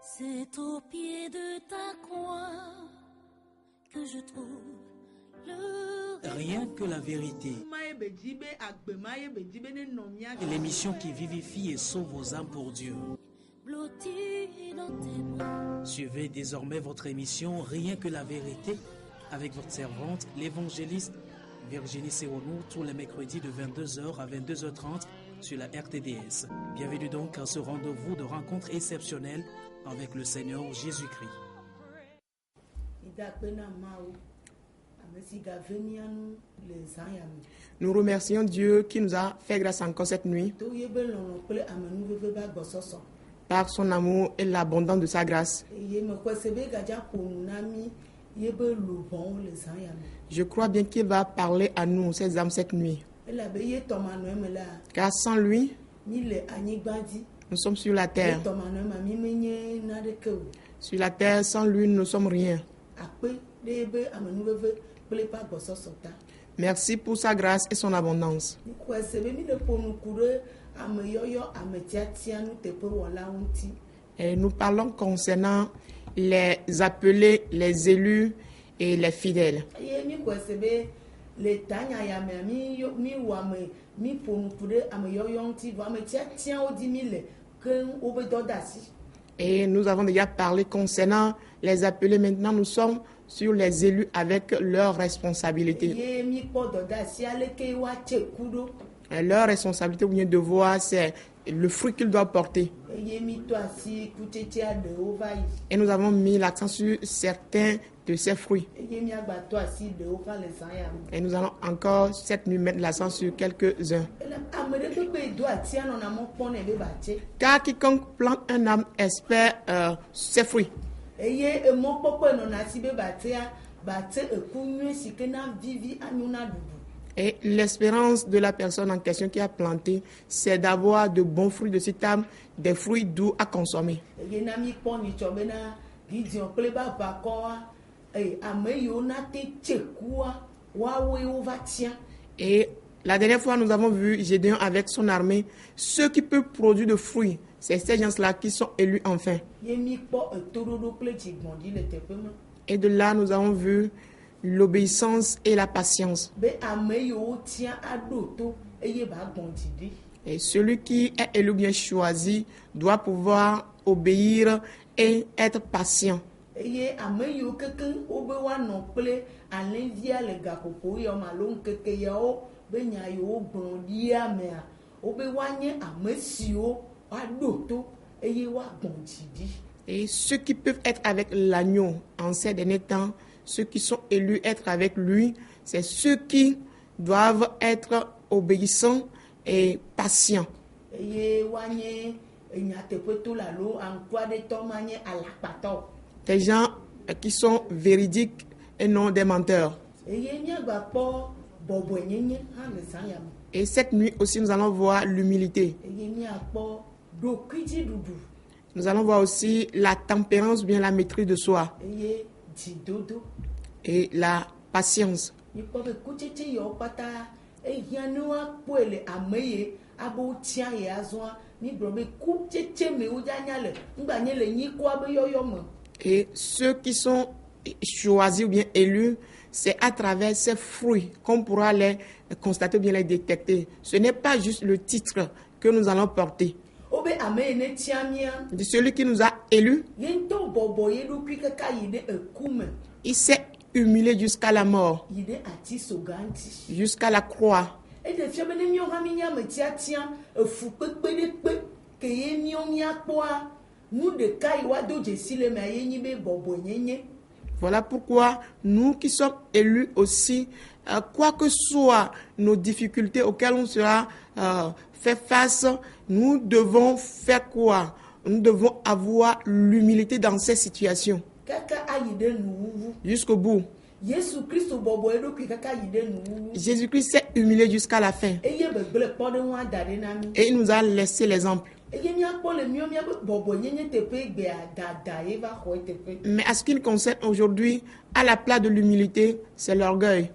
C'est au pied de ta croix que je trouve le Rien que la vérité. Et l'émission qui vivifie et sauve vos âmes pour Dieu. blotti dans tes bras. Suivez désormais votre émission Rien que la vérité avec votre servante, l'évangéliste Virginie Sewonou, tous les mercredis de 22h à 22h30 sur la RTDS. Bienvenue donc à ce rendez-vous de rencontre exceptionnelle avec le Seigneur Jésus-Christ. Nous remercions Dieu qui nous a fait grâce encore cette nuit par son amour et l'abondance de sa grâce. Je crois bien qu'il va parler à nous, ces âmes, cette nuit. Car sans lui, nous sommes sur la terre. Sur la terre, sans lui, nous ne sommes rien. Merci pour sa grâce et son abondance. Et nous parlons concernant les appelés, les élus et les fidèles. Et nous avons déjà parlé concernant les appelés. Maintenant, nous sommes sur les élus avec leurs responsabilités. Et leur responsabilité ou bien devoir, c'est le fruit qu'ils doivent porter. Et nous avons mis l'accent sur certains de ces fruits. Et nous allons encore cette nuit mettre l'accent sur quelques-uns. Car quiconque plante un arbre espère ses fruits. Et l'espérance de la personne en question qui a planté, c'est d'avoir de bons fruits de cet arbre, des fruits doux à consommer. Et la dernière fois, nous avons vu Gédéon avec son armée. Ceux qui peuvent produire de fruits, c'est ces gens-là qui sont élus enfin. Et de là, nous avons vu l'obéissance et la patience. Et celui qui est élu bien choisi doit pouvoir obéir et être patient. Et ceux qui peuvent être avec l'agneau en ces derniers temps, ceux qui sont élus être avec lui, c'est ceux qui doivent être obéissants et patients. Des gens qui sont véridiques et non des menteurs. Et cette nuit aussi, nous allons voir l'humilité. Nous allons voir aussi la tempérance, bien la maîtrise de soi. Et la patience. Et ceux qui sont choisis ou bien élus, c'est à travers ces fruits qu'on pourra les constater ou bien les détecter. Ce n'est pas juste le titre que nous allons porter. De celui qui nous a élus, il s'est humilié jusqu'à la mort, jusqu'à la croix. Voilà pourquoi nous qui sommes élus aussi, quoi que soient nos difficultés auxquelles on sera fait face, nous devons faire quoi? Nous devons avoir l'humilité dans ces situations. Jusqu'au bout. Jésus-Christ s'est humilié jusqu'à la fin. Et il nous a laissé l'exemple. Mais à ce qui concerne aujourd'hui, à la place de l'humilité, c'est l'orgueil.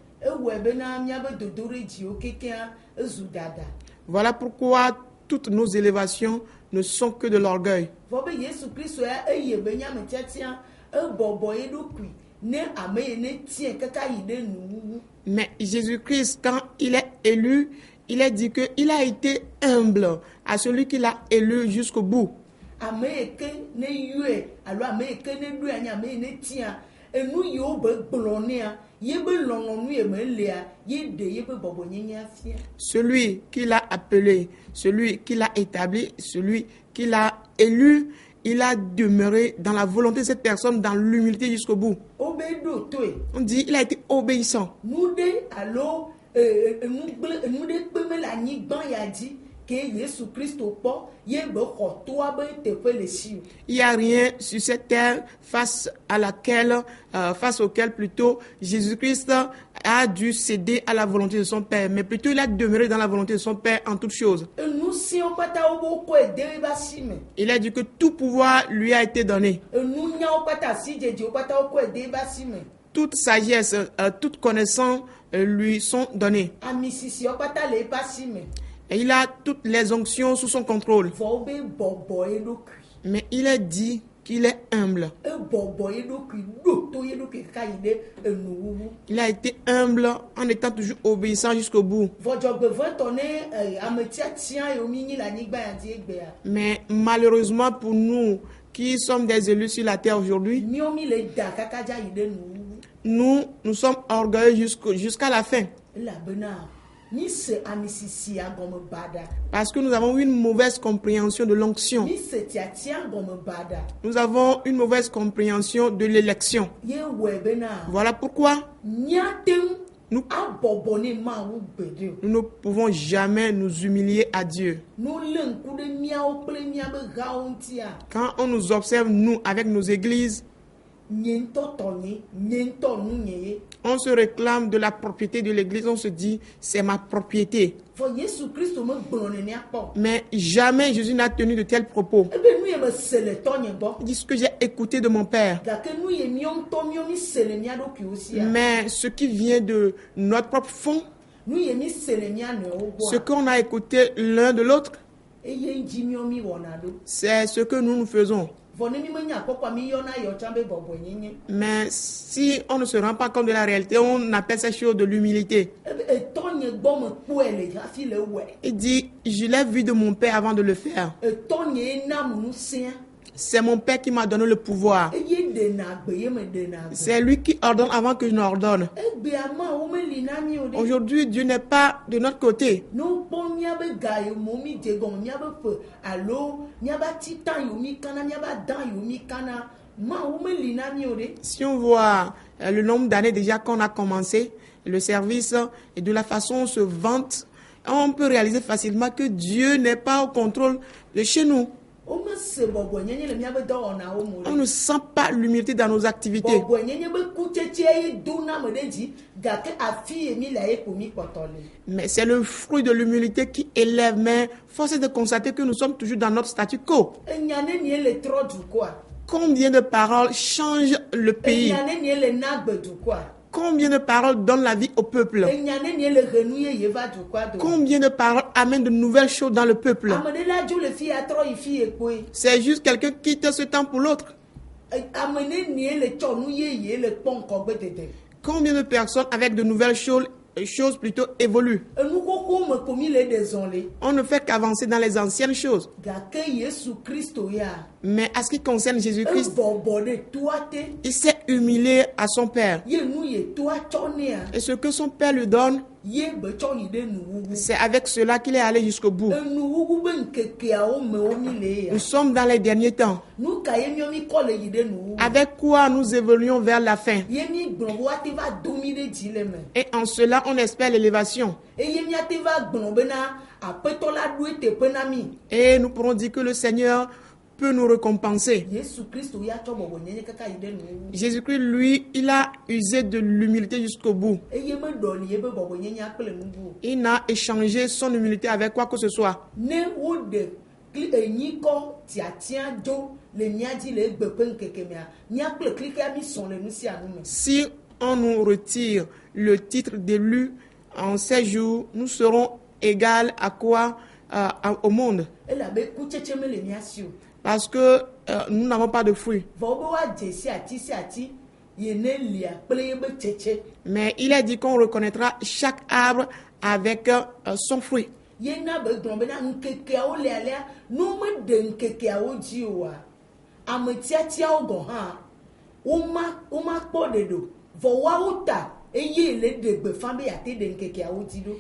Voilà pourquoi toutes nos élévations ne sont que de l'orgueil. Vɔ be Yesu Kristo ya eye be nyame tiatia ebɔbɔ ye ɖokui ne ame ye ne tie kaka yi ɖe nuwuwu. Mais Jésus-Christ, quand il est élu, il est dit qu'il a été humble à celui qu'il a élu jusqu'au bout. Ame ye ke ne yɔe alo ame ye ke ne ɖoe anyi ame ye ne tia enu yiwo be gblɔ nea ye be lɔlɔnu ye me lea ye ɖe ye be bɔbɔnyenye afia. Celui qu'il a appelé, celui qu'il a établi, celui qu'il a élu, il a demeuré dans la volonté de cette personne, dans l'humilité jusqu'au bout. Obe ɖo toe. On dit il a été obéissant. Nu ɖe alo nu ɖe kpe me le anyigba ya dzi ke Yesu Kristo kpɔ ye be xɔ toa be teƒe le si o. Il n'y a rien sur cette terre face auquel plutôt Jésus-Christ a dû céder à la volonté de son Père, mais plutôt il a demeuré dans la volonté de son Père en toutes choses. Enu siwo kpata wo be kɔe de eba si me. Il a dit que tout pouvoir lui a été donné. Enu nyawo kpata si dzedze wo kpata wo kɔe de eba si me. Toute sagesse, toute connaissance lui sont données. Ami sisi wo kpata le eba si me. Et il a toutes les onctions sous son contrôle. Vɔ wo be bɔbɔ ye ɖokui. Mais il est dit qu'il est humble. Ebɔbɔ ye ɖokui ɖo to ye ɖokui kaka yi ɖe enuwuwu. Il a été humble en étant toujours obéissant jusqu'au bout. Vɔ dzɔgbevɔtɔ ne ame tiatia yiwo mi nyi le anyigba ya dzi egbea. Mais malheureusement pour nous qui sommes des élus sur la terre aujourd'hui, Míawo mi le da kaka dza yi ɖe nuwuwu. nous sommes orgueilleux jusqu'à la fin. Elabena mi se ami sisi agɔme bada. Parce que nous avons une mauvaise compréhension de l'onction. Mi se tiatia agɔme bada. Nous avons une mauvaise compréhension de l'élection. Ye wɔe bena Voilà pourquoi míate ŋu nous abɔbɔ ne Mawu gbeɖe o. nous ne pouvons jamais nous humilier à Dieu. Nu le ŋku ɖe míawo kple míabe hawo ŋutia. Quand on nous observe, nous, avec nos églises, Nye ŋutɔ tɔnye, nye ŋutɔ nu nye ye. on se réclame de la propriété de l'église, on se dit, c'est ma propriété. Vɔ Yesu Kristo me gblɔ nenea kpɔ. Mais jamais Jésus n'a tenu de tels propos. Ebe nu ye me se le tɔnye gbɔ. Il dit ce que j'ai écouté de mon Père. Gake nu ye míawo ŋutɔ míawo mi se le mía ɖokuiwo sia. Mais ce qui vient de notre propre fond, Nu ye mi se le mía nɔewo ce gbɔa. qu'on a écouté l'un de l'autre, Eye ŋdzi míawo mi wɔna ɖo. c'est ce que nous faisons. Vɔ ne mi menya kpɔkpɔa mi yɔna yɔ tsã be bɔbɔnyenye. Mais si on ne se rend pas compte de la réalité, on appelle ces choses de l'humilité. Ebe etɔnye gbɔ me kpɔe le hafi le wɔe. Il dit, je l'ai vu de mon Père avant de le faire. Etɔnye ye nam nu sia. C'est mon Père qui m'a donné le pouvoir. Eye ɖena gbe ye me ɖena gbe. C'est lui qui ordonne avant que je n'ordonne. Egbea ma wo meli na mí o ɖe. Aujourd'hui, Dieu n'est pas de notre côté. Ne wokpɔ míabe ga yiwo mo mi dze gɔme míabe ƒe alo míabe atita yiwo mi kana míabe ada yiwo mi kana ma wo meli na mí o ɖe. Si on voit le nombre d'années déjà qu'on a commencé le service et de la façon on se vante, on peut réaliser facilement que Dieu n'est pas au contrôle de chez nous. Wo me se bɔbɔnyenye le míabe dɔwɔnawo mo On ɖe. ne sent pas l'humilité dans nos activités. Bɔbɔnyenye be kutsetse ye dona me ɖe dzi gake afi ye mi le ye ko mi kpɔtɔ le. Mais c'est le fruit de l'humilité qui élève. Mais force est de constater que nous sommes toujours dans notre statu quo. Enya ne nie le trɔ dukɔa. Combien de paroles changent le pays? Enya ne nie le na gbe dukɔa. Combien de paroles donnent la vie au peuple? Enya ne nie le ʋe nu yeye va dukɔa do. Combien de paroles amènent de nouvelles choses dans le peuple? Ame ɖe la dzo le fi ya trɔ yi fi ye kpoe. C'est juste quelqu'un qui quitte ce temps pour l'autre. Ame ne nie le tsɔ nu yeye le kpɔ ŋkɔgbe dede. Combien de personnes avec de nouvelles choses plutôt évoluent? Enu xoxo me ko mi le ɖe zɔ le. On ne fait qu'avancer dans les anciennes choses. Gake Yesu Kristo ya. Mais à ce qui concerne Jésus-Christ, Ebɔbɔ ɖe toa te. il s'est humilié à son Père. Ye nu ye toa tsɔ nea. Et ce que son Père lui donne, Ye be tsɔ yi ɖe nuwuwu. c'est avec cela qu'il est allé jusqu'au bout. Enuwuwu be ŋkekeawo me wo mi le ya. Nous sommes dans les derniers temps. Nu ka ye míawo mi kɔ le yi ɖe nuwuwu. Avec quoi nous évoluons vers la fin. Ye mi gblɔ wo ate va do mi ɖe dzi le me. Et en cela, on espère l'élévation. Eye míate va gblɔ bena aƒetɔ la ɖoe teƒe na mi. Et nous pourrons dire que le Seigneur peut nous récompenser. Yesu Kristo ya tsɔ bɔbɔnyenye kaka yi ɖe nuwuwu. Jésus-Christ, lui, il a usé de l'humilité jusqu'au bout. Eye meɖɔli ye be bɔbɔnyenye kple nubu. Il n'a échangé son humilité avec quoi que ce soit. Ne woɖe enyikɔ tiatia dzo le mía dzi le egbe ƒe ŋkeke mea míakple klika mi sɔn le nu sia nu me. Si on nous retire le titre d'élu en ces jours, nous serons égal à quoi? au monde. elabe kutsetse mele mia si o. Parce que nous n'avons pas de fruits. vɔ wobe woadze si ati yene lia kple yebe tsetse. Mais il est dit qu'on reconnaîtra chaque arbre avec son fruit. Yena be gblɔ bena ŋkekeawo le alea no meɖe ŋkekeawo dzi oa ame tiatiawo gɔ hã woma kpɔ ɖeɖo vɔ woawo ta eye le ɖe gbefa be yate ɖe ŋkekeawo dzi ɖo.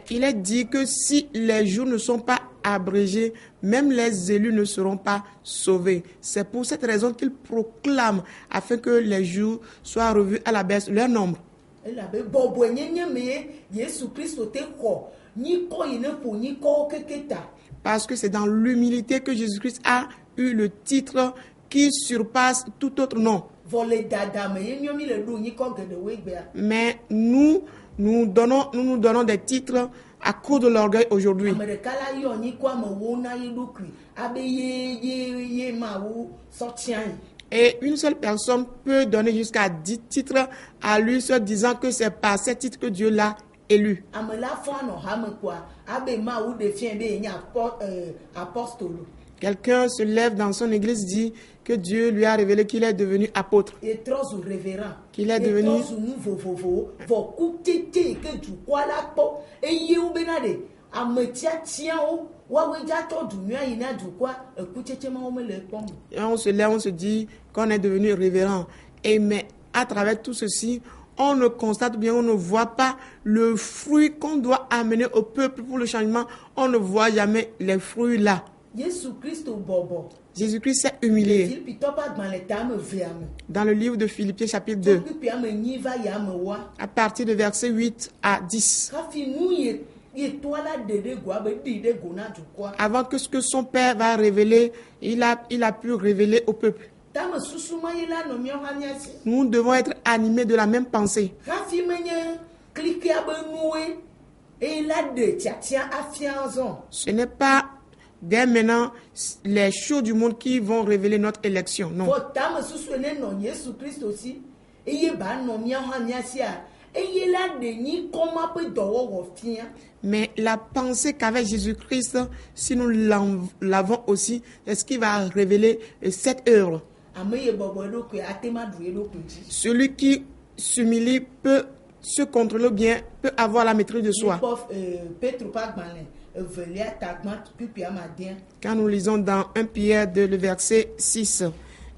Il est dit que si les jours ne sont pas abrégés, même les élus ne seront pas sauvés. C'est pour cette raison qu'il proclame afin que les jours soient revus à la baisse leur nombre. elabe bɔbɔe nyenye me Yesu Kristo te xɔ nyikɔ yi ne ƒo nyikɔwo keke ta. Parce que c'est dans l'humilité que Jésus-Christ a eu le titre qui surpasse tout autre nom. vɔ le dada me ye nyɔmi le ɖo nyikɔ geɖewoe gbea. Mais nous nous donnons des titres à cause de l'orgueil aujourd'hui. ame ɖeka la yɔ nyikɔ amewo na ye ɖokui abe ye mawo sɔtiae. Et une seule personne peut donner jusqu'à 10 titres à lui, se disant que c'est par ces titres que Dieu l'a élu. ame la fɔ anɔ hame kɔa abe mawu ɖe fia be yenye apostolo. Quelqu'un se lève dans son église, dit que Dieu lui a révélé qu'il est devenu apôtre, Yetrɔ zu révérend. Qu'il est devenu- Yetrɔ zu nu vovovowo vɔ ku tete yi ke dukɔa la kpɔ eye wo bena ɖe ame tiatiawo woawoe dza tɔ dunyɔa yi na dukɔa ekutsetse ma wo mele kpɔm o. Et on se lève, on se dit qu'on est devenu révérend. Et mais à travers tout ceci, on ne constate bien, on ne voit pas le fruit qu'on doit amener au peuple pour le changement. On ne voit jamais les fruits là. Yesu Kristo bɔbɔ. Jésus-Christ s'est humilié. Filipitɔ ƒe agbalẽ ta ame vea me. Dans le livre de Philippiens chapitre 2, Tɔkpikpi ame nyi va yi ame wa. à partir de versets 8 à 10. Hafi nu ye toa la ɖe ɖe go abe ɖi ɖe go na dukɔa. Avant que ce que son père va révéler, il a pu révéler au peuple. Tame susu ma ye la nɔ míawo hã míasi. Nous devons être animés de la même pensée. Hafi menye klika be nuwoe eye la ɖe tiatia afia zɔn. Ce n'est pas dès maintenant les choses du monde qui vont révéler notre élection. Non. Vɔ tame susu ne nɔ Yesu Kristo si eye ba nɔ míawo hã míasia eye la ɖe nyi kɔma ƒe dɔwɔwɔ fia. Mais la pensée qu'avait Jésus-Christ, si nous l'avons aussi, c'est ce qui va révéler cette œuvre. Ame ye bɔbɔ eɖokui ate ma ɖu eɖokui dzi. Celui qui s'humilie peut se contrôler bien, peut avoir la maîtrise de soi. Mikpɔ Petro ƒe agbalẽ evelia tagbã kpikpi amadea. Quand nous lisons dans 1 Pierre 2, le verset 6,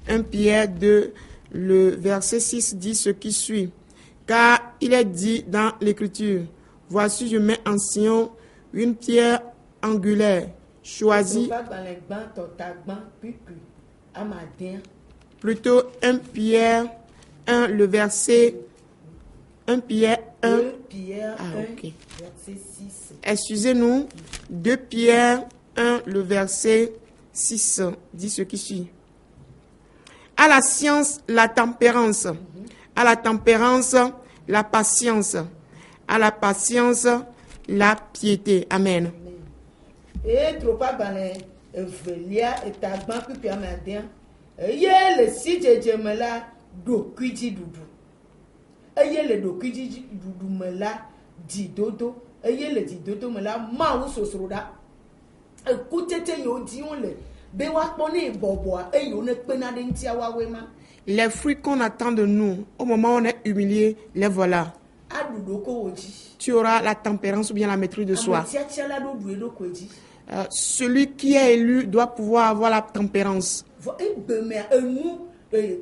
1 Pierre 2, le verset 6 dit ce qui suit. Car il est dit dans l'Écriture, voici je mets en Sion une pierre angulaire, choisie, Ƒe agbalẽ gbãtɔ tagbã kpikpi amadea. plutôt 1 Pierre 1, le verset 1 Pierre 1, 2 Pierre 1, Ah, ok. verset 6. excusez-nous, 2 Pierre 1, le verset 6 dit ce qui suit. À la science, la tempérance. À la tempérance, la patience. À la patience, la piété. Amen. Petro ƒe agbalẽ evelia tagbã kpikpi amadea. Eye le si dzedzeme la ɖokuidziɖuɖu. Eye le ɖokuidziɖuɖu me la dzidodo. Eye le dzidodo me la mawu sosro ɖa. Ekutsetse yiwo dzi wole be woakpɔ ne bɔbɔa eye wone kpena ɖe ŋutia woawoe ma. Les fruits qu'on attend de nous, au moment où on est humilié, les voilà. Aɖu ɖokowo dzi. Tu auras la tempérance ou bien la maîtrise de soi. Ame tiatia la ɖo ɖu eɖokui dzi. Celui qui est élu doit pouvoir avoir la tempérance. Vɔ egbemea enu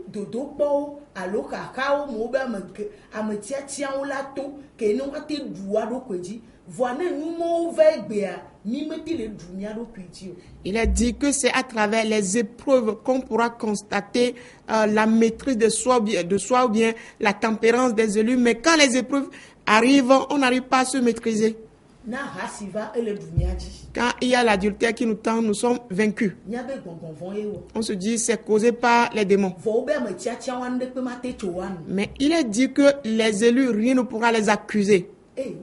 dodokpɔwo alo xaxawo me wobe ame tiatiawo la to ke ne woate ɖua ɖokui dzi. Vɔa ne numɔwo va egbea mi mete le ɖu mia ɖokui dzi o. Il est dit que c'est à travers les épreuves qu'on pourra constater la maîtrise de soi ou bien la tempérance des élus. Mais quand les épreuves arrivent, on n'arrive pas à se maîtriser. Na ha si va ele ɖu mia dzi. Quand il y a l'adultère qui nous tend, nous sommes vaincus. Miabe gbɔgbɔvɔ ye wɔ. On se dit c'est causé par les démons. Vɔ wobe ame tiatiawo aɖeke mate tso wa nu. Mais il est dit que les élus, rien ne pourra les accuser.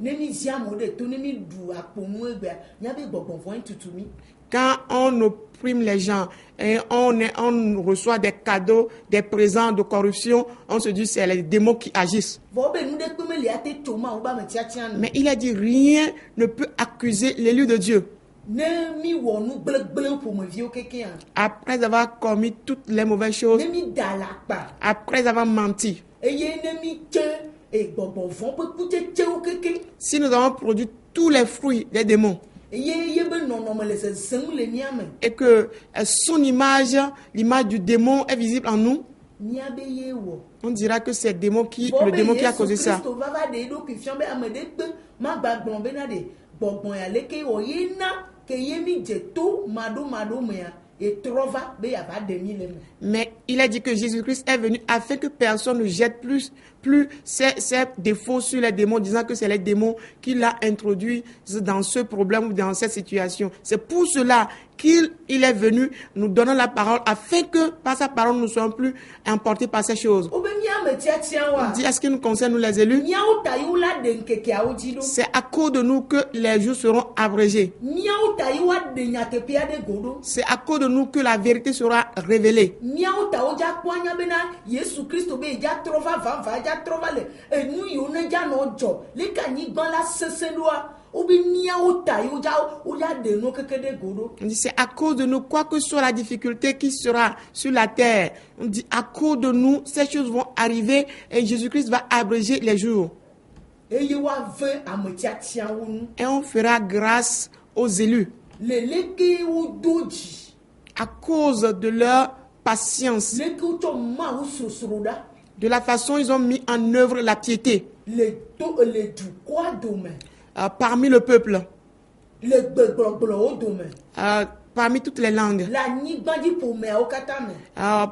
Ne mi zi amewo ɖe to ne mi ɖu akponu egbea miabe gbɔgbɔvɔ ye tutu mi. Quand on opprime les gens et on reçoit des cadeaux, des présents de corruption, on se dit c'est les démons qui agissent. Vɔ wobe nu ɖekpe meli ate tso ma wobe ame tiatia nu. Mais il a dit rien ne peut accuser l'élu de Dieu. ne mi wɔ nu gblẽgblẽ ƒomeviwo kekeŋ après avoir commis toutes les mauvaises choses, ne mi da le akpa après avoir menti, eye ne mi tse gbɔgbɔ vɔ ƒe kutsetsewo kekeŋ si nous avons produit tous les fruits des démons eye ye be nɔnɔme le zezem le mía me et que son image, l'image du démon est visible en nous, mía be ye wɔ. on dira que c'est le démon qui Vɔ a be causé Yesu ça. Kristo va de eɖokui fiɔm be ame ɖe gbe magba gblɔ bena de gbɔgbɔ ya leke wɔ ye na ke ye mi dze to maɖo mea etrɔ va be yava ɖe mi le me. Mais il a dit que Jésus-Christ est venu afin que personne ne jette plus ses défauts sur les démons, disant que c'est les démons qui l'ont introduit dans ce problème ou dans cette situation. C'est pour cela qu'il est venu nous donner la parole afin que par sa parole nous ne soyons plus emportés par ces choses. Wo be mía me tiatia Il wa dit, est-ce qu'il nous concerne, nous les élus? míawo ta yi wo la ɖe ŋkekeawo dzi ɖo C'est à cause de nous que les jours seront abrégés. míawo ta yi wa ɖe nyateƒea ɖe go ɖo C'est à cause de nous que la vérité sera révélée. míawo ta wo dza kpɔ anya bena Yesu Kristo be dza trɔ va vava dza trɔ va le enu yiwo ne dza nɔ dzɔ leke anyigba la sesẽ ɖoa wo be míawo ta yi wo dza ɖe nu keke ɖe go ɖo. On dit, c'est à cause de nous, quoi que soit la difficulté qui sera sur la terre. On dit, à cause de nous, ces choses vont arriver et Jésus-Christ va abréger les jours. Eye woave ame tiatiawo nu Et on fera grâce aux élus le leke wodo dzi à cause de leur patience, leke wotsɔ Mawu sosro ɖa de la façon ils ont mis en œuvre la piété le dukɔa dome parmi le peuple, le gbegblɔgblɔwo dome parmi toutes les langues, le anyigbadziƒomeawo katã me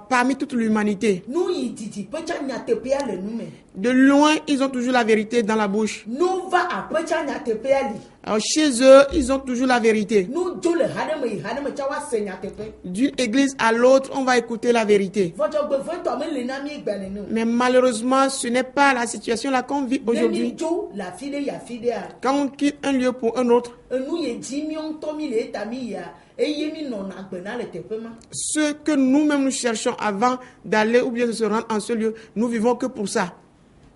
parmi toute l'humanité. nu yi didi ƒetsa nyateƒea le nu me De loin, ils ont toujours la vérité dans la bouche. nu va aƒetsa nyateƒea li Chez eux, ils ont toujours la vérité. nu dzo le ha ɖe me yi ha ɖe me tsa woase nyateƒe D'une église à l'autre, on va écouter la vérité. vɔdzɔgbevɔtɔ mele na mí gba nene o Mais malheureusement, ce n'est pas la situation là qu'on vit ne mi aujourd'hui. dzo le afi ɖe yi afi ɖea Quand on quitte un lieu pour un autre, enu yi dzi míɔ ŋutɔ mi le eta mi yia eye mi nɔna gbena le teƒe ma ce que nous-mêmes nous cherchons avant d'aller ou bien de se rendre en ce lieu, nous vivons que pour ça.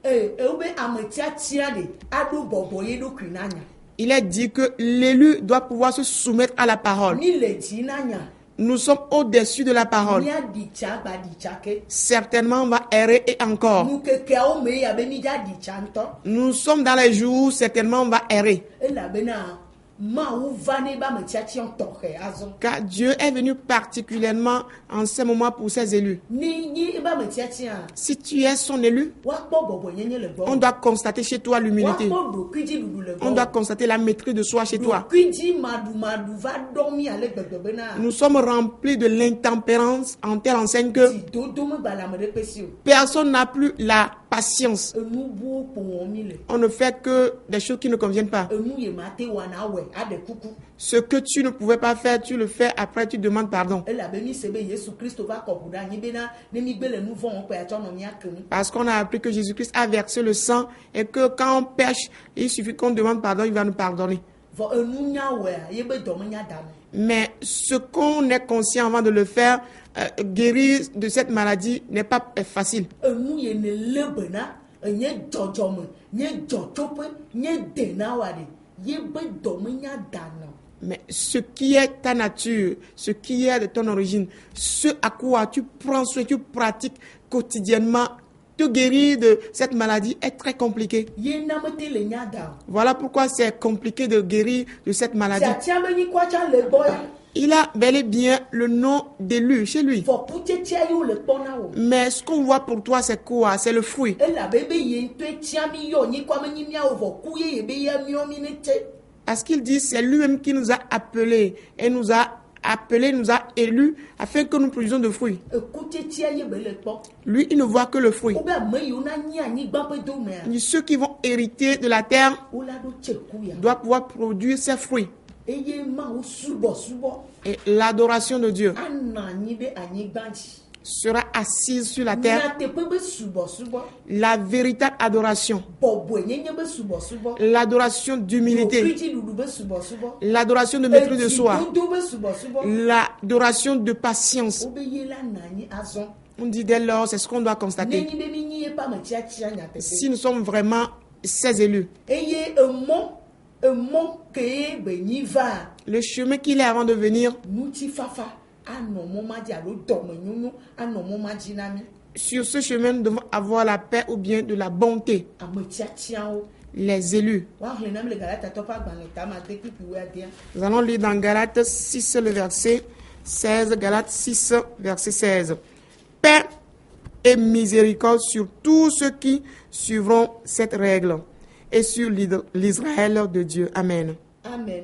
Wobe ame tiatia ɖe aɖo bɔbɔ ye ɖokui na nya Il est dit que l'élu doit pouvoir se soumettre à la parole. mi le dzi na nya Nous sommes au-dessus de la parole. mía ɖi tsa gba ɖi tsa ke Certainement, on va errer et encore. nu kekeawo me ya be mi dza ɖi tsa ŋutɔ Nous sommes dans les jours où certainement on va errer. elabena Mawu va ne be ame tiatia tɔxɛ azɔ Car Dieu est venu particulièrement en ces moments pour ses élus. ni nyi ebe ame tiatia Si tu es son élu, woakpɔ bɔbɔnyenye le on gbɔ doit constater chez toi l'humilité. woakpɔ ɖokuidziɖuɖu le On doit gbɔ constater la maîtrise de soi chez toi. ɖokuidzi maɖumaɖu va ɖɔ mi ale gbegbe bena Nous sommes remplis de l'intempérance en telle enseigne que dzidodo megba le ame ɖe ƒe si o personne n'a plus la patience. enu buwo ƒo wɔm mi le On ne fait que des choses qui ne conviennent pas. enu yi mate wɔna wɔ aɖe kuku Ce que tu ne pouvais pas faire, tu le fais, après tu demandes pardon. elabe mi se be Yesu Kristo va kɔ ʋu ɖe anyi bena ne mi gbe le nu vɔ wɔm kpea tsɔ nɔ mía kem Parce qu'on a appris que Jésus-Christ a versé le sang et que quand on pêche, il suffit qu'on demande pardon, il va nous pardonner. vɔ enu nya wɔa ye be dɔme nya da me Mais ce qu'on est conscient avant de le faire, guérir de cette maladie n'est pas facile. enu yi ne le bena nye dzɔdzɔme nye dzɔtsoƒe nye dena wa ɖe ye be dɔme nya da nɔ Mais ce qui est ta nature, ce qui est de ton origine, ce à quoi tu prends soin, tu pratiques quotidiennement, te guérir de cette maladie est très compliqué. ye na mete le nya da o Voilà pourquoi c'est compliqué de guérir de cette maladie. tiatia be nyi kɔtsa le gbɔ ya Il a bel et bien le nom d'élu chez lui. vɔ kutsetsea yiwo le kpɔna o Mais ce qu'on voit pour toi, c'est quoi? C'est le fruit. elabe be ye ŋutɔe tia mi yɔ nyi kɔme nyi míawo vɔ ku ye be ya miɔ mi ne te Parce qu'il dit, c'est lui-même qui nous a appelés et nous a appelés, nous a élus afin que nous produisions de fruits. kutsetsea ye be le kpɔ Lui, il ne voit que le fruit. wo be ame yiwo na nyi anyigba ƒe domea Il dit, ceux qui vont hériter de la terre wo la ɖo tse ku ya doivent pouvoir produire ses fruits. eye Mawu subɔsubɔ Et l'adoration de Dieu ana anyi ɖe anyigba dzi sera assise sur la terre. nyateƒe be subɔsubɔ La véritable adoration, bɔbɔenyenye be subɔsubɔ l'adoration d'humilité, ɖokuidziɖuɖu be subɔsubɔ l'adoration de maîtrise de soi, edzidodo be subɔsubɔ l'adoration de patience. wo be ye la na anyi azɔ On dit dès lors, c'est ce qu'on doit ne constater. nyi be mi nyi eƒe ame tiatia Si nyateƒe nous sommes vraiment ses élus, eye emɔ Emɔ ke be nyi va. Le chemin qu'il est avant de venir, Nuti fafa anɔ mɔ ma dzi alo dɔmenyonyo anɔ mɔ ma dzi na mi. sur ce chemin, nous devons avoir la paix ou bien de la bonté. Ame tsiatsiawo. Les élus. Woaxlẽ nam le Galatatɔ ƒe agbalẽ tame ade kpikpi 11. Nous allons lire dans Galates 6, le verset 16. Galates 6, verset 16. Paix et miséricorde sur tous ceux qui suivront cette règle et sur l'Israël de Dieu. Amen. Amen.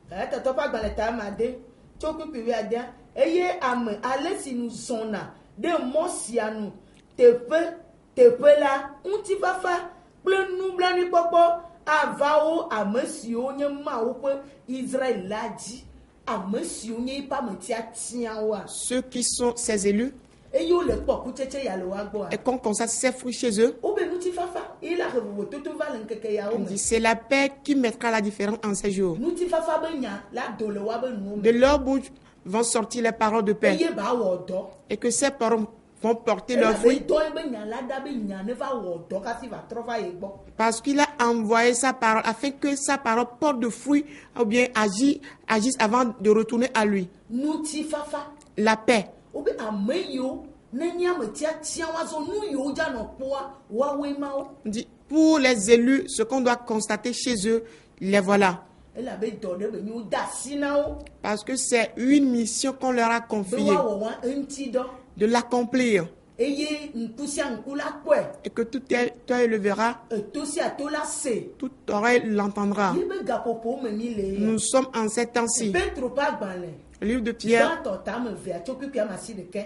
Galatatɔ ƒe agbalẽ tame ade tso kpikpi 11. Eye ame ale si nu zɔna ɖe mɔ sia nu teƒe la ŋutifafa kple nublanuikpɔkpɔ ava wo ame siwo nye Mawu ƒe Israël la dzi, ame siwo nye yiƒe ame tiatiawoa. Ceux qui sont ses élus Eye wole kpɔ kutsetse ya le woa gbɔa. et qu'on constate ses fruits chez eux, Wobe ŋutifafa ye la he vovototo va le ŋkeke yawo on me. dit c'est la paix qui mettra la différence en ces jours. Ŋutifafa be nya la do le woabe nuwo De me. leur bouche vont sortir les paroles de paix Eye ba wɔ dɔ. et que ces paroles vont porter leurs Elabe fruits dɔ ye be nya la da be nya ne va wɔ dɔ kasi va trɔ va ye gbɔ. parce qu'il a envoyé sa parole afin que sa parole porte de fruits ou bien agisse avant de retourner à lui. Ŋutifafa. La paix. Wobe ame yiwo ne nye ame tiatiawo azɔ nu yiwo dzanɔ kpɔa woawoe mawo. On dit, pour les élus, ce qu'on doit constater chez eux, les voilà. Elabe dɔ ɖe be nyi wo da asi na wo Parce que c'est une mission qu'on leur a be confiée, woawɔ wa eŋuti dɔ. de l'accomplir. Eye ŋku sia ŋku la kpɔe. Et que tout œil le verra, Eto sia to la se. toute oreille l'entendra. Ye be gaƒoƒo me mi le. Nous sommes en ces temps-ci. Petro ƒe agbalẽ. Le livre de Pierre, Gbãtɔ tame vea tso kpikpi ame asi ɖeke.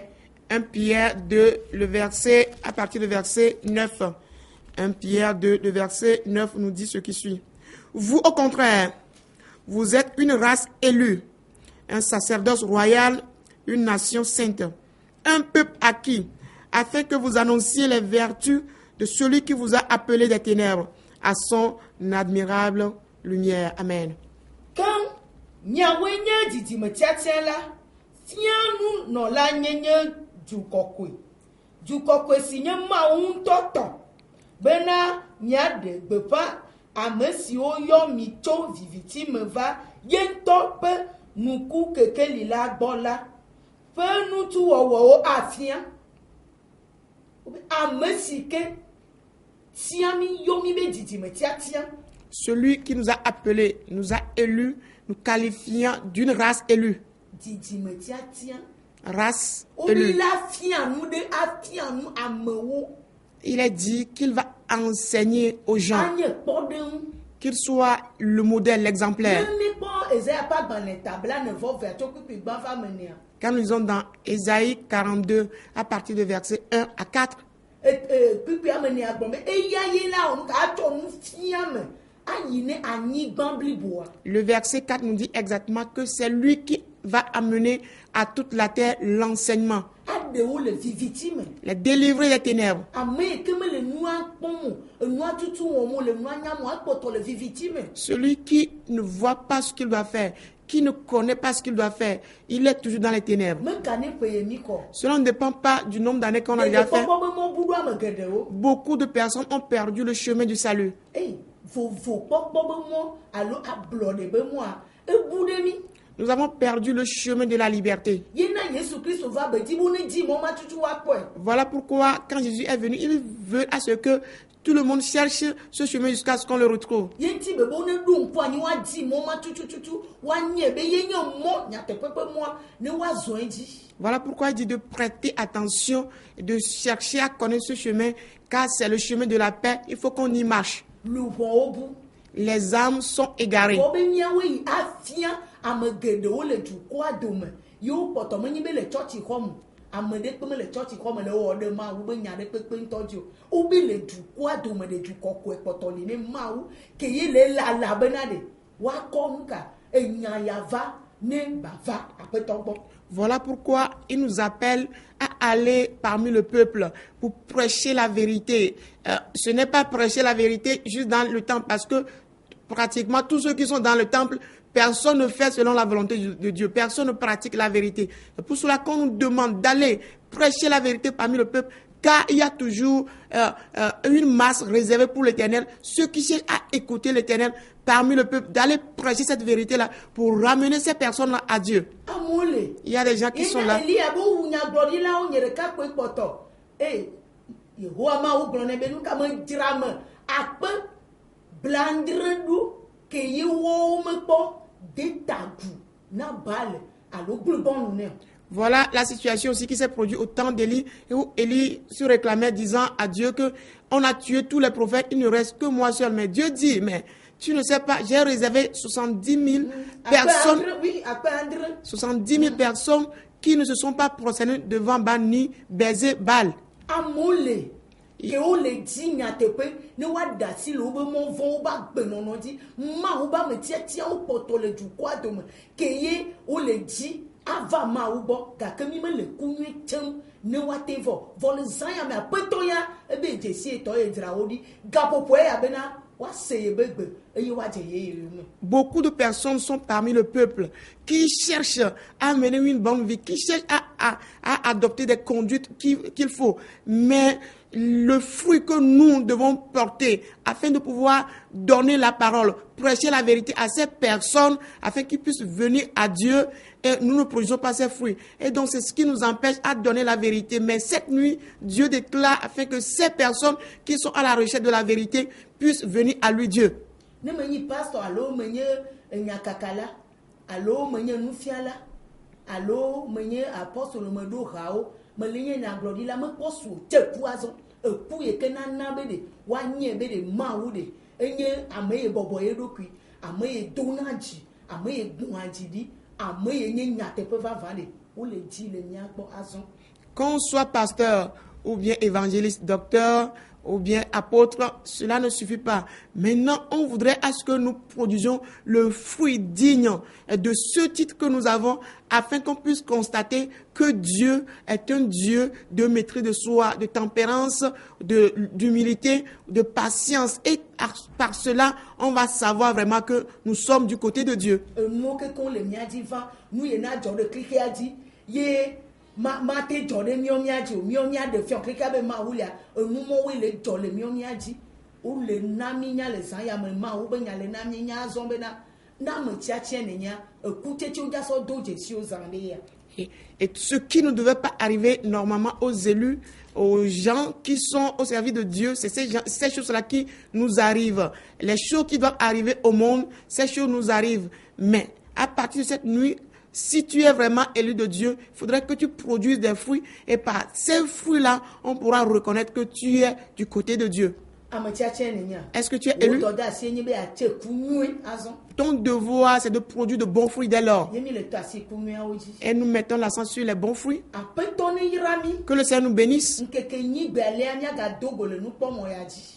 1 Pierre 2, le verset, à partir du verset 9. 1 Pierre 2, le verset 9 nous dit ce qui suit. Vous, au contraire, vous êtes une race élue, un sacerdoce royal, une nation sainte, un peuple acquis, afin que vous annonciez les vertus de celui qui vous a appelé des ténèbres à son admirable lumière. Amen. Keŋ nyawoe nye dzidzime tiatia la, fia nunɔla nye dukɔkoe. Dukɔkoe si nye Mawu ŋutɔ tɔ bena miaɖe gbeƒã ame siwo yɔ mi tso viviti me va ye ŋutɔ ƒe nuku kekeli la gbɔ la ƒe nutuwɔwɔwo afia. Ame si ke tia mi yɔ mi be dzidzime tiatia. Celui qui nous a appelés, nous a élus, nous qualifiant d'une race élue. Dzidzime tiatia. Race Obi élue. la fia nu ɖe afia nu amewo. Il est dit qu'il va enseigner aux gens, Anye kpɔɖeŋu. qu'il soit le modèle, l'exemplaire. Ne mikpɔ Esaïa ƒe agbalẽ tabla 9 tso kpikpi gbã va me nea. Quand nous lisons dans Ésaïe 42, à partir de versets 1 à 4, Kpikpi ame nea gblɔ be eya ye la wɔ nu ka atsɔ nu fia me ayi ne anyigba bliboa. le verset 4 nous dit exactement que c'est lui qui va amener à toute la terre l'enseignement, Aɖewo le viviti me. les délivrer des ténèbres. Ame yi ke mele nua kpɔm o, enua tutu wɔm o, le nua nyam o, akpɔtɔ le viviti me. Celui qui ne voit pas ce qu'il doit faire, qui ne connaît pas ce qu'il doit faire, il est toujours dans les ténèbres. Meka ne ƒe ye mi kɔ. Cela ne dépend pas du nombre d'années qu'on a déjà fait. Kpɔkpɔ be mɔ bu ɖo ame geɖewo. Beaucoup de personnes ont perdu le chemin du salut. Ey, vovo kpɔkpɔ be mɔ alo ablɔɖe be mɔa ebu ɖe mi. Nous avons perdu le chemin de la liberté. Yena Yesu Kristo va be dzi bo ne dzi mɔ ma tutu wa kpɔe. Voilà pourquoi, quand Jésus est venu, il veut à ce que tout le monde cherche ce chemin jusqu'à ce qu'on le retrouve. Ye ŋuti be bo ne ɖo ŋku anyi wa dzi mɔ ma tutututu wa nye be ye nye mɔ nyateƒe ƒe mɔa ne wa zɔ edzi. Voilà pourquoi il dit de prêter attention et de chercher à connaître ce chemin, car c'est le chemin de la paix. Il faut qu'on y marche. Luʋɔwo bu. Les âmes sont égarées. Xɔ be míawoe yi afia ame geɖewo le dukɔa dome yewo kpɔtɔ menyi be le tsɔtsi xɔme. Ame ɖe kpe mele tsɔtsi xɔme le wɔ ɖe Mawu be nya ɖe kpekpe ŋutɔ dzi o. Wobe le dukɔa dome le dukɔkoe kpɔtɔ li ne Mawu ke ye le lala bena ɖe woakɔ nu ka enya ya va ne bava aƒetɔ gbɔ. Voilà pourquoi il nous appelle à aller parmi le peuple pour prêcher la vérité. Ce n'est pas prêcher la vérité juste dans le temple, parce que pratiquement tous ceux qui sont dans le temple, personne ne fait selon la volonté de Dieu. Personne ne pratique la vérité. C'est pour cela qu'on nous demande d'aller prêcher la vérité parmi le peuple, car il y a toujours une masse réservée pour l'Éternel, ceux qui cherchent à écouter l'Éternel parmi le peuple, d'aller prêcher cette vérité-là pour ramener ces personnes-là à Dieu. Il y a des gens qui sont là. Voilà la situation aussi qui s'est produite au temps d'Élie, où Élie se réclamait disant à Dieu que on a tué tous les prophètes, il ne reste que moi seul. Mais Dieu dit, mais tu ne sais pas, j'ai réservé 70 000 personnes, 70 000 personnes qui ne se sont pas prosternées devant Baal ni baisé Baal. Que on le dit nyatepe ne wa dasi le obe mon vont ba benono di ma ou ba me tia o poto le du kwa dom ke ye o le dit ava ma ou bo ga ke mi me le kunwe tem ne wa tevo vol zanya me apeto ya ebe jesi to e dra odi ga popo ya bena wa seye begbe e wa je ye. Beaucoup de personnes sont parmi le peuple qui cherchent à mener une bonne vie, qui cherchent à adopter des conduites qu'il faut, mais le fruit que nous devons porter afin de pouvoir donner la parole, prêcher la vérité à ces personnes afin qu'ils puissent venir à Dieu, et nous ne produisons pas ces fruits. Et donc c'est ce qui nous empêche à donner la vérité. Mais cette nuit, Dieu déclare afin que ces personnes qui sont à la recherche de la vérité puissent venir à lui, Dieu. Ne me ni pasteur allo menye nyakakala allo menye nufiala allo menye apostole medo rao melinye na glori la me posu te poison epu ye kenana bede wa nye bede mawude enye ameye bobo ye dokui ameye donaji ameye gwanji di ameye nye nyate pe va vale ou le dit le nyakpo azon. Qu'on soit pasteur ou bien évangéliste, docteur ou bien apôtre, cela ne suffit pas. Maintenant, on voudrait à ce que nous produisions le fruit digne de ce titre que nous avons, afin qu'on puisse constater que Dieu est un Dieu de maîtrise de soi, de tempérance, d'humilité, de patience. Et par cela, on va savoir vraiment que nous sommes du côté de Dieu. Ma te jole miomiaji miomia de fion klika be ma wulia enumo we le jole miomiaji o le naminya le san ya ma wo be nya le naminya zombe na me tiatie nenya ekute ti o ja so doje si o zande ya. Et ce qui ne devait pas arriver normalement aux élus, aux gens qui sont au service de Dieu, c'est ces choses-là qui nous arrivent. Les choses qui doivent arriver au monde, ces choses nous arrivent. Mais à partir de cette nuit, si tu es vraiment élu de Dieu, il faudrait que tu produises des fruits. Et par ces fruits-là, on pourra reconnaître que tu es du côté de Dieu. Est-ce que tu es élu? Ton devoir, c'est de produire de bons fruits dès lors. Et nous mettons l'accent sur les bons fruits. Que le Seigneur nous bénisse.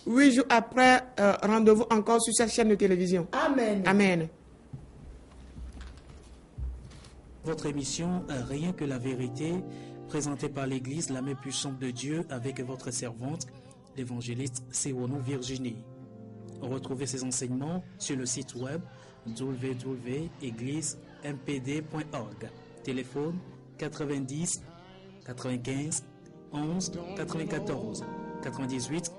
8 jours après, rendez-vous encore sur cette chaîne de télévision. Amen. Amen. Votre émission Rien que la vérité, présentée par l'Église la main puissante de Dieu avec votre servante, l'évangéliste Sewono Virginie. Retrouvez ces enseignements sur le site web www.églisempd.org. Téléphone 90 95 11 94 98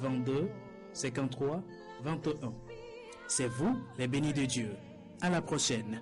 22 53 21. C'est vous les bénis de Dieu. À la prochaine.